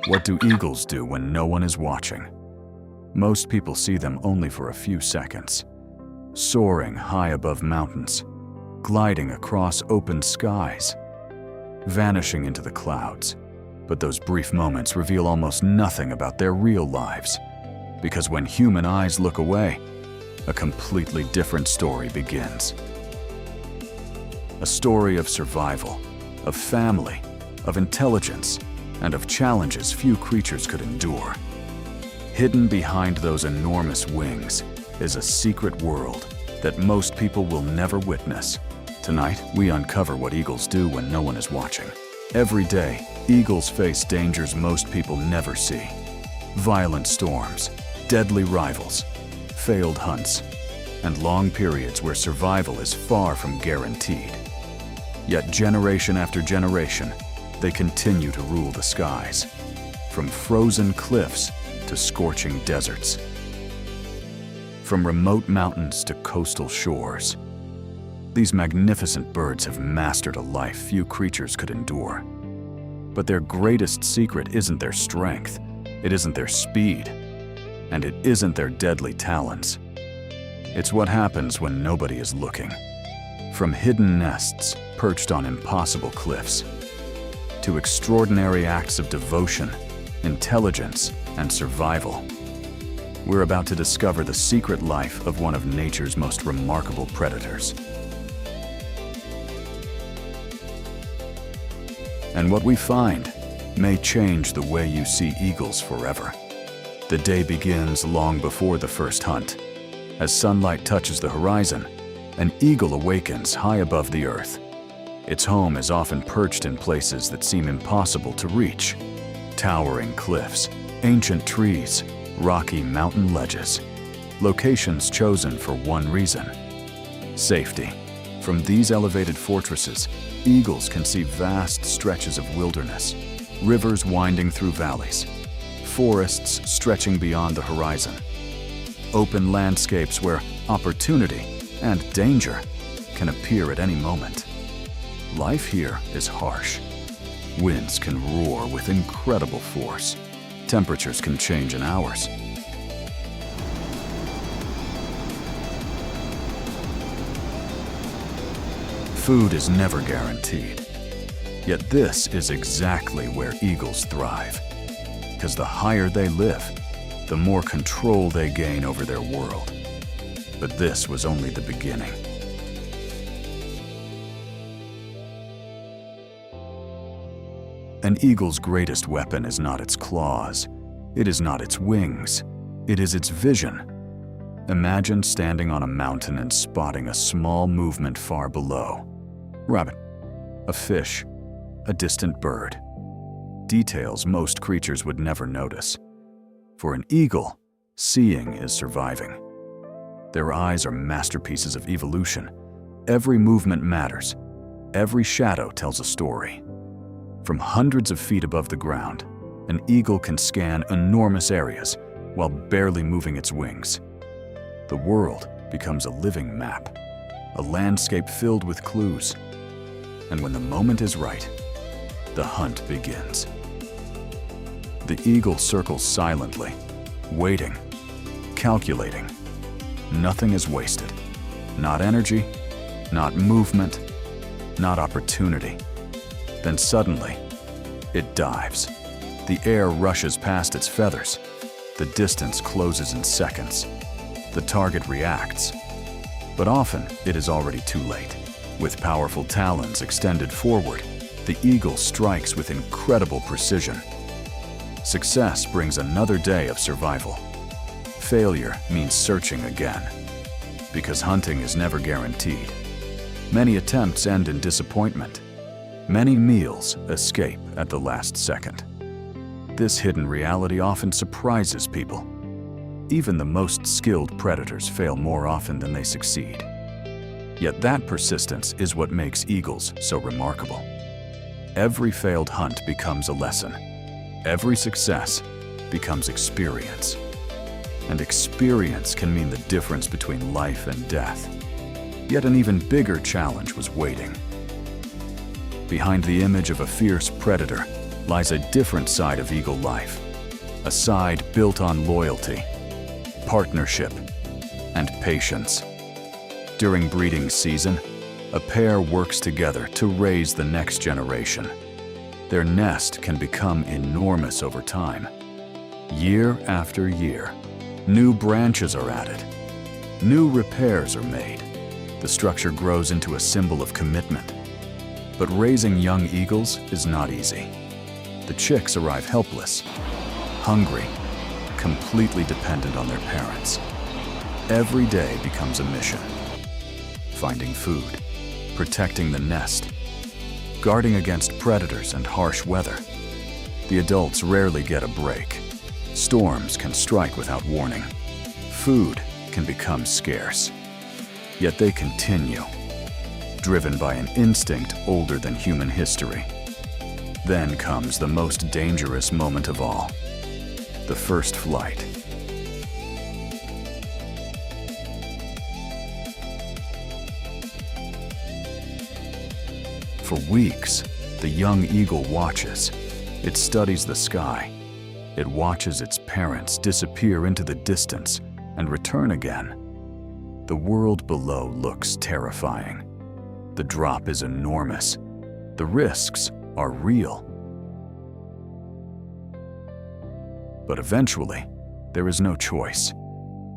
What do eagles do when no one is watching? Most people see them only for a few seconds. Soaring high above mountains, gliding across open skies, vanishing into the clouds. But those brief moments reveal almost nothing about their real lives. Because when human eyes look away, a completely different story begins. A story of survival, of family, of intelligence, and of challenges few creatures could endure. Hidden behind those enormous wings is a secret world that most people will never witness. Tonight, we uncover what eagles do when no one is watching. Every day, eagles face dangers most people never see. Violent storms, deadly rivals, failed hunts, and long periods where survival is far from guaranteed. Yet generation after generation, they continue to rule the skies, from frozen cliffs to scorching deserts, from remote mountains to coastal shores. These magnificent birds have mastered a life few creatures could endure. But their greatest secret isn't their strength, it isn't their speed, and it isn't their deadly talons. It's what happens when nobody is looking. From hidden nests perched on impossible cliffs, to extraordinary acts of devotion, intelligence, and survival. We're about to discover the secret life of one of nature's most remarkable predators. And what we find may change the way you see eagles forever. The day begins long before the first hunt. As sunlight touches the horizon, an eagle awakens high above the earth. Its home is often perched in places that seem impossible to reach. Towering cliffs, ancient trees, rocky mountain ledges. Locations chosen for one reason: safety. From these elevated fortresses, eagles can see vast stretches of wilderness, rivers winding through valleys, forests stretching beyond the horizon, open landscapes where opportunity and danger can appear at any moment. Life here is harsh. Winds can roar with incredible force. Temperatures can change in hours. Food is never guaranteed. Yet this is exactly where eagles thrive. Because the higher they live, the more control they gain over their world. But this was only the beginning. An eagle's greatest weapon is not its claws. It is not its wings. It is its vision. Imagine standing on a mountain and spotting a small movement far below. Rabbit, a fish, a distant bird. Details most creatures would never notice. For an eagle, seeing is surviving. Their eyes are masterpieces of evolution. Every movement matters. Every shadow tells a story. From hundreds of feet above the ground, an eagle can scan enormous areas while barely moving its wings. The world becomes a living map, a landscape filled with clues. And when the moment is right, the hunt begins. The eagle circles silently, waiting, calculating. Nothing is wasted. Not energy, not movement, not opportunity. Then suddenly, it dives. The air rushes past its feathers. The distance closes in seconds. The target reacts. But often, it is already too late. With powerful talons extended forward, the eagle strikes with incredible precision. Success brings another day of survival. Failure means searching again. Because hunting is never guaranteed. Many attempts end in disappointment. Many meals escape at the last second. This hidden reality often surprises people. Even the most skilled predators fail more often than they succeed. Yet that persistence is what makes eagles so remarkable. Every failed hunt becomes a lesson. Every success becomes experience. And experience can mean the difference between life and death. Yet an even bigger challenge was waiting. Behind the image of a fierce predator lies a different side of eagle life, a side built on loyalty, partnership, and patience. During breeding season, a pair works together to raise the next generation. Their nest can become enormous over time. Year after year, new branches are added. New repairs are made. The structure grows into a symbol of commitment. But raising young eagles is not easy. The chicks arrive helpless, hungry, completely dependent on their parents. Every day becomes a mission. Finding food, protecting the nest, guarding against predators and harsh weather. The adults rarely get a break. Storms can strike without warning. Food can become scarce. Yet they continue, driven by an instinct older than human history. Then comes the most dangerous moment of all, the first flight. For weeks, the young eagle watches. It studies the sky. It watches its parents disappear into the distance and return again. The world below looks terrifying. The drop is enormous. The risks are real. But eventually, there is no choice.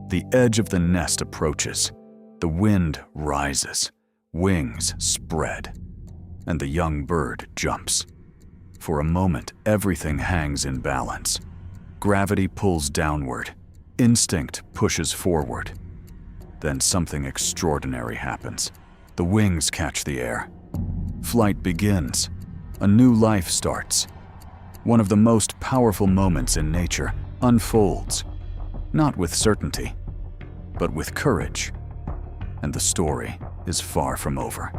The edge of the nest approaches. The wind rises. Wings spread. And the young bird jumps. For a moment, everything hangs in balance. Gravity pulls downward. Instinct pushes forward. Then something extraordinary happens. The wings catch the air. Flight begins. A new life starts. One of the most powerful moments in nature unfolds, not with certainty, but with courage. And the story is far from over.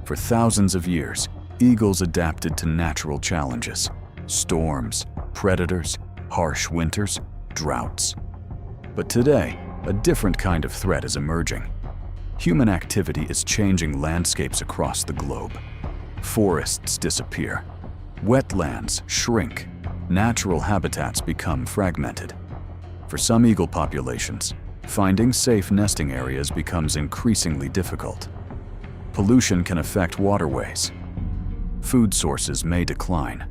For thousands of years, eagles adapted to natural challenges: storms, predators, harsh winters, droughts. But today, a different kind of threat is emerging. Human activity is changing landscapes across the globe. Forests disappear. Wetlands shrink. Natural habitats become fragmented. For some eagle populations, finding safe nesting areas becomes increasingly difficult. Pollution can affect waterways. Food sources may decline.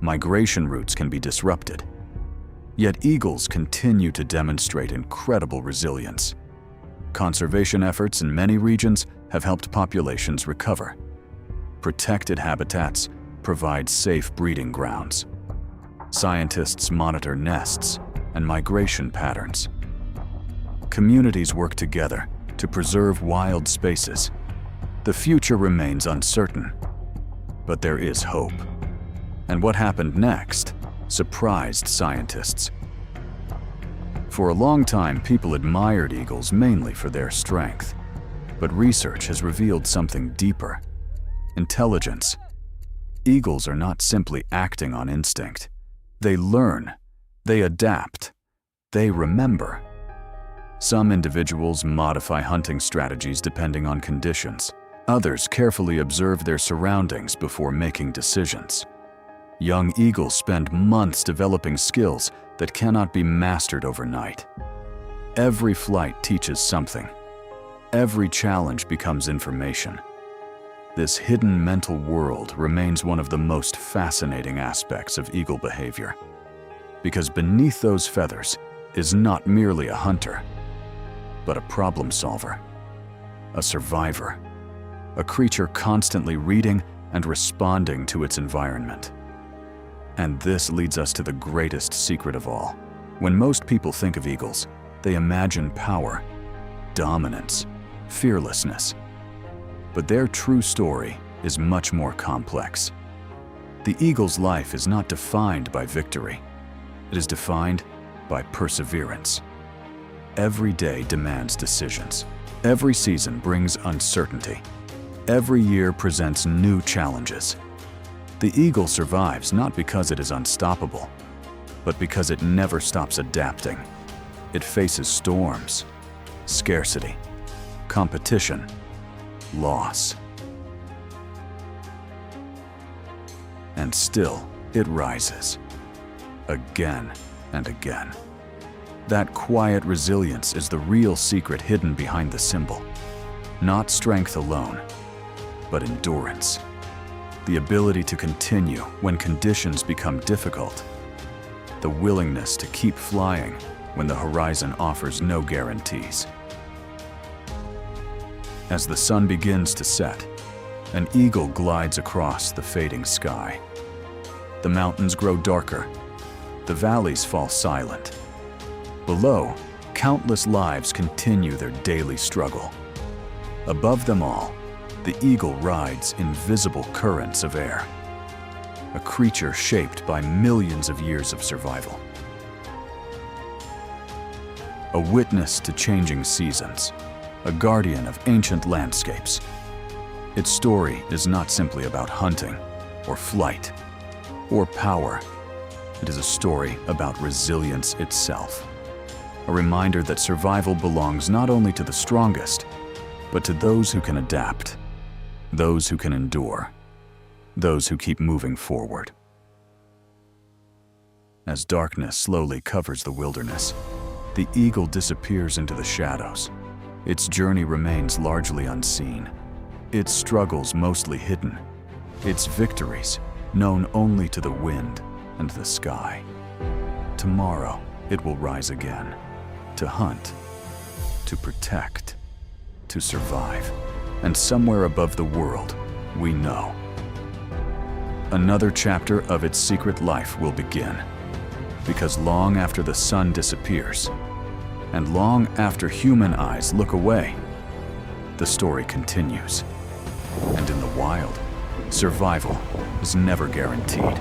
Migration routes can be disrupted. Yet eagles continue to demonstrate incredible resilience. Conservation efforts in many regions have helped populations recover. Protected habitats provide safe breeding grounds. Scientists monitor nests and migration patterns. Communities work together to preserve wild spaces. The future remains uncertain, but there is hope. And what happened next surprised scientists. For a long time, people admired eagles mainly for their strength. But research has revealed something deeper: intelligence. Eagles are not simply acting on instinct. They learn, they adapt, they remember. Some individuals modify hunting strategies depending on conditions. Others carefully observe their surroundings before making decisions. Young eagles spend months developing skills that cannot be mastered overnight. Every flight teaches something. Every challenge becomes information. This hidden mental world remains one of the most fascinating aspects of eagle behavior. Because beneath those feathers is not merely a hunter, but a problem solver, a survivor, a creature constantly reading and responding to its environment. And this leads us to the greatest secret of all. When most people think of eagles, they imagine power, dominance, fearlessness. But their true story is much more complex. The eagle's life is not defined by victory. It is defined by perseverance. Every day demands decisions. Every season brings uncertainty. Every year presents new challenges. The eagle survives not because it is unstoppable, but because it never stops adapting. It faces storms, scarcity, competition, loss. And still, it rises. Again and again. That quiet resilience is the real secret hidden behind the symbol. Not strength alone, but endurance. The ability to continue when conditions become difficult. The willingness to keep flying when the horizon offers no guarantees. As the sun begins to set, an eagle glides across the fading sky. The mountains grow darker. The valleys fall silent. Below, countless lives continue their daily struggle. Above them all, the eagle rides invisible currents of air, a creature shaped by millions of years of survival. A witness to changing seasons, a guardian of ancient landscapes. Its story is not simply about hunting, or flight, or power. It is a story about resilience itself. A reminder that survival belongs not only to the strongest, but to those who can adapt, those who can endure, those who keep moving forward. As darkness slowly covers the wilderness, the eagle disappears into the shadows. Its journey remains largely unseen, its struggles mostly hidden, its victories known only to the wind and the sky. Tomorrow, it will rise again, to hunt, to protect, to survive. And somewhere above the world, we know, another chapter of its secret life will begin. Because long after the sun disappears, and long after human eyes look away, the story continues. And in the wild, survival is never guaranteed.